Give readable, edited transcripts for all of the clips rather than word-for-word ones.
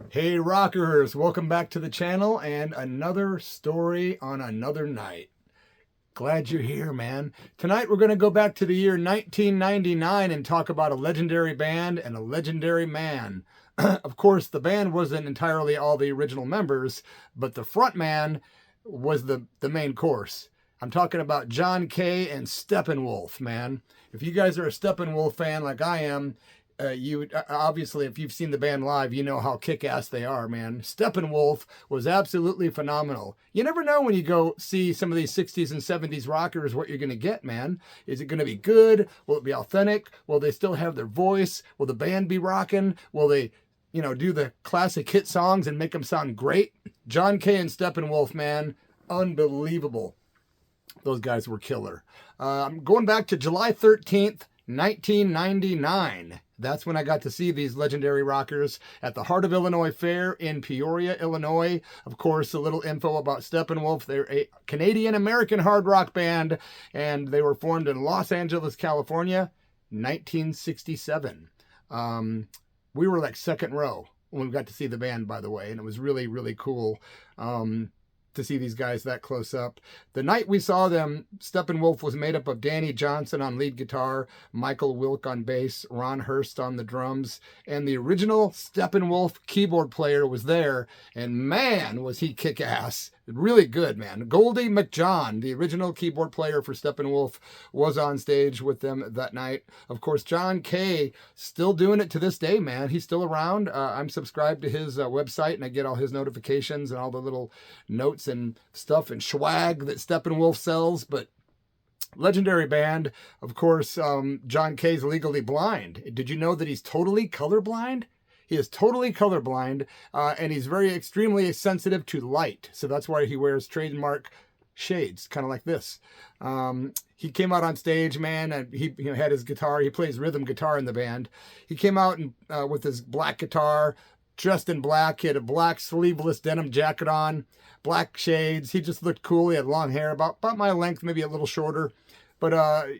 Hey rockers, welcome back to the channel and another story on another night. Glad you're here, man. Tonight we're going to go back to the year 1999 and talk about a legendary band and a legendary man. Of course, the band wasn't entirely all the original members, but the front man was the main course. I'm talking about John Kay and Steppenwolf, man. If you guys are a Steppenwolf fan like I am, you obviously, if you've seen the band live, you know how kick-ass they are, man. Steppenwolf was absolutely phenomenal. You never know when you go see some of these 60s and 70s rockers what you're going to get, man. Is it going to be good? Will it be authentic? Will they still have their voice? Will the band be rocking? Will they, do the classic hit songs and make them sound great? John Kay and Steppenwolf, man, unbelievable. Those guys were killer. I'm going back to July 13th, 1999. That's when I got to see these legendary rockers at the Heart of Illinois Fair in Peoria, Illinois. Of course, a little info about Steppenwolf. They're a Canadian-American hard rock band, and they were formed in Los Angeles, California, 1967. We were like second row when we got to see the band, by the way, and it was really, really cool. To see these guys that close up. The night we saw them, Steppenwolf was made up of Danny Johnson on lead guitar, Michael Wilk on bass, Ron Hurst on the drums, and the original Steppenwolf keyboard player was there, and man, was he kick-ass. Really good, man. Goldie MCJOHN, the original keyboard player for Steppenwolf, was on stage with them that night. Of course, John Kay, still doing it to this day, man. He's still around. I'm subscribed to his website, and I get all his notifications and all the little notes and stuff and swag that Steppenwolf sells. But legendary band. Of course, John Kay's legally blind. Did you know that he's totally colorblind? He is totally colorblind, and he's very extremely sensitive to light. So that's why he wears trademark shades, kind of like this. He came out on stage, man, and he had his guitar. He plays rhythm guitar in the band. He came out and, with his black guitar, dressed in black. He had a black sleeveless denim jacket on, black shades. He just looked cool. He had long hair, about my length, maybe a little shorter. But, I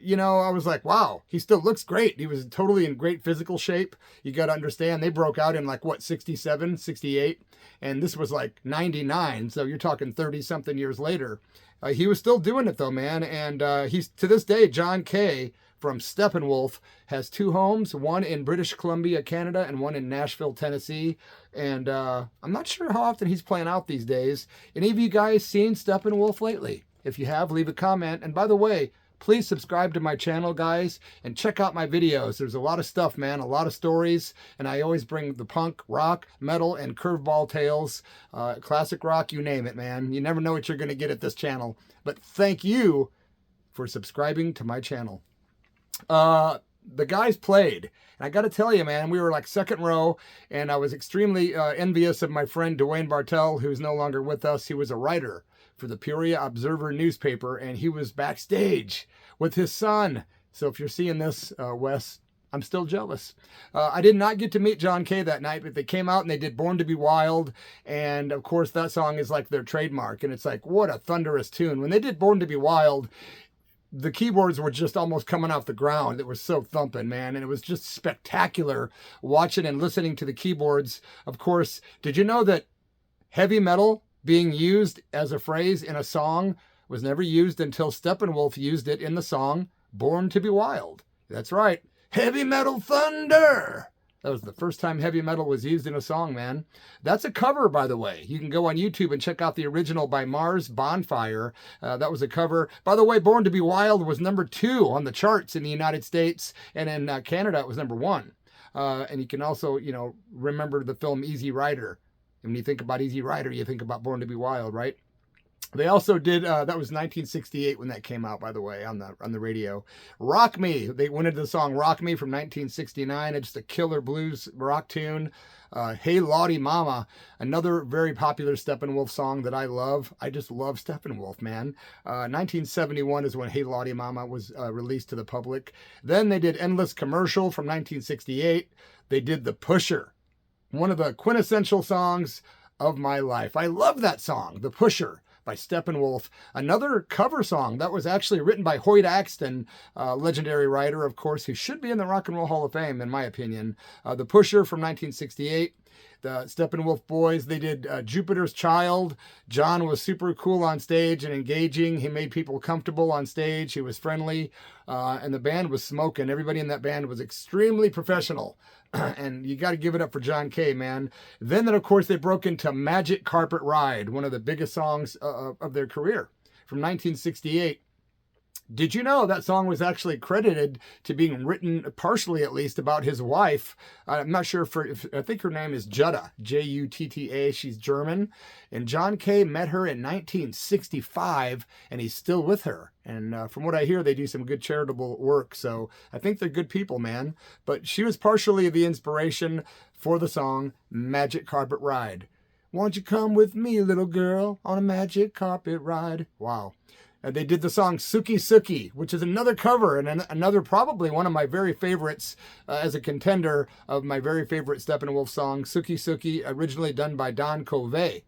was like, wow, he still looks great. He was totally in great physical shape. You got to understand, they broke out in 67, 68, and this was 99. So you're talking 30-something years later. He was still doing it, though, man. And he's, to this day, John Kay from Steppenwolf has 2 homes, one in British Columbia, Canada, and one in Nashville, Tennessee. And I'm not sure how often he's playing out these days. Any of you guys seen Steppenwolf lately? If you have, leave a comment. And by the way, please subscribe to my channel, guys, and check out my videos. There's a lot of stuff, man, a lot of stories, and I always bring the punk, rock, metal, and curveball tales, classic rock, you name it, man. You never know what you're going to get at this channel. But thank you for subscribing to my channel. The guys played, and I got to tell you, man, we were second row, and I was extremely envious of my friend Dwayne Bartel, who's no longer with us. He was a writer for the Peoria Observer newspaper, and he was backstage with his son. So if you're seeing this, Wes, I'm still jealous. I did not get to meet John Kay that night, but they came out and they did Born to Be Wild, and of course that song is their trademark, and it's what a thunderous tune. When they did Born to Be Wild, the keyboards were just almost coming off the ground. It was so thumping, man, and it was just spectacular watching and listening to the keyboards. Of course, did you know that heavy metal being used as a phrase in a song was never used until Steppenwolf used it in the song Born to Be Wild? That's right. Heavy metal thunder. That was the first time heavy metal was used in a song, man. That's a cover, by the way. You can go on YouTube and check out the original by Mars Bonfire. That was a cover. By the way, Born to Be Wild was #2 on the charts in the United States, and in Canada it was #1. And you can also, remember the film Easy Rider. When you think about Easy Rider, you think about Born to Be Wild, right? They also did, that was 1968 when that came out, by the way, on the radio. Rock Me. They went into the song Rock Me from 1969. It's just a killer blues rock tune. Hey Lottie Mama, another very popular Steppenwolf song that I love. I just love Steppenwolf, man. 1971 is when Hey Lottie Mama was released to the public. Then they did Endless Commercial from 1968. They did The Pusher, one of the quintessential songs of my life. I love that song, The Pusher, by Steppenwolf. Another cover song that was actually written by Hoyt Axton, legendary writer, of course, who should be in the Rock and Roll Hall of Fame, in my opinion. The Pusher from 1968. The Steppenwolf boys, they did Jupiter's Child. John was super cool on stage and engaging. He made people comfortable on stage. He was friendly, and the band was smoking. Everybody in that band was extremely professional. And you got to give it up for John Kay, man. Then, of course, they broke into Magic Carpet Ride, one of the biggest songs of their career from 1968. Did you know that song was actually credited to being written, partially at least, about his wife? I'm not sure I think her name is Jutta, Jutta. She's German. And John Kay met her in 1965, and he's still with her. And from what I hear, they do some good charitable work. So I think they're good people, man. But she was partially the inspiration for the song Magic Carpet Ride. Won't you come with me, little girl, on a magic carpet ride? Wow. They did the song Suki Suki, which is another cover and another probably one of my very favorites as a contender of my very favorite Steppenwolf song, Suki Suki, originally done by Don Covey.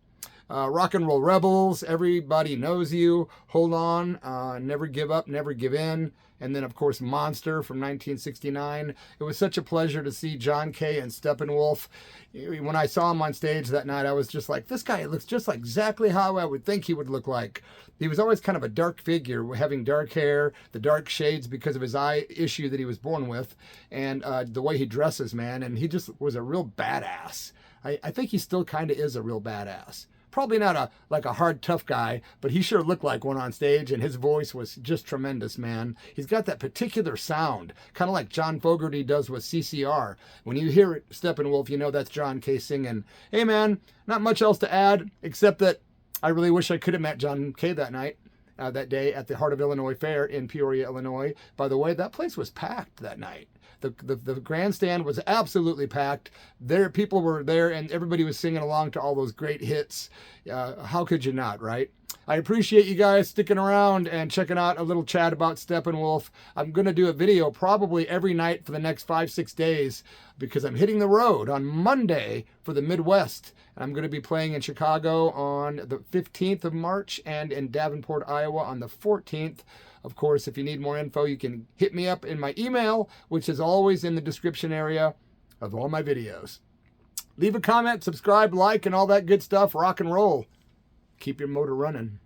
Rock and Roll Rebels, Everybody Knows You, Hold On, Never Give Up, Never Give In, and then, of course, Monster from 1969. It was such a pleasure to see John Kay and Steppenwolf. When I saw him on stage that night, I was just like, this guy looks just like exactly how I would think he would look like. He was always kind of a dark figure, having dark hair, the dark shades because of his eye issue that he was born with, and the way he dresses, man. And he just was a real badass. I think he still kind of is a real badass. Probably not like a hard, tough guy, but he sure looked like one on stage, and his voice was just tremendous, man. He's got that particular sound, kind of like John Fogerty does with CCR. When you hear it, Steppenwolf, you know that's John Kay singing. Hey, man, not much else to add, except that I really wish I could have met John Kay that night, that day at the Heart of Illinois Fair in Peoria, Illinois. By the way, that place was packed that night. The grandstand was absolutely packed. People were there, and everybody was singing along to all those great hits. How could you not, right? I appreciate you guys sticking around and checking out a little chat about Steppenwolf. I'm going to do a video probably every night for the next 5-6 days because I'm hitting the road on Monday for the Midwest. And I'm going to be playing in Chicago on the 15th of March and in Davenport, Iowa on the 14th. Of course, if you need more info, you can hit me up in my email, which is always in the description area of all my videos. Leave a comment, subscribe, like, and all that good stuff. Rock and roll. Keep your motor running.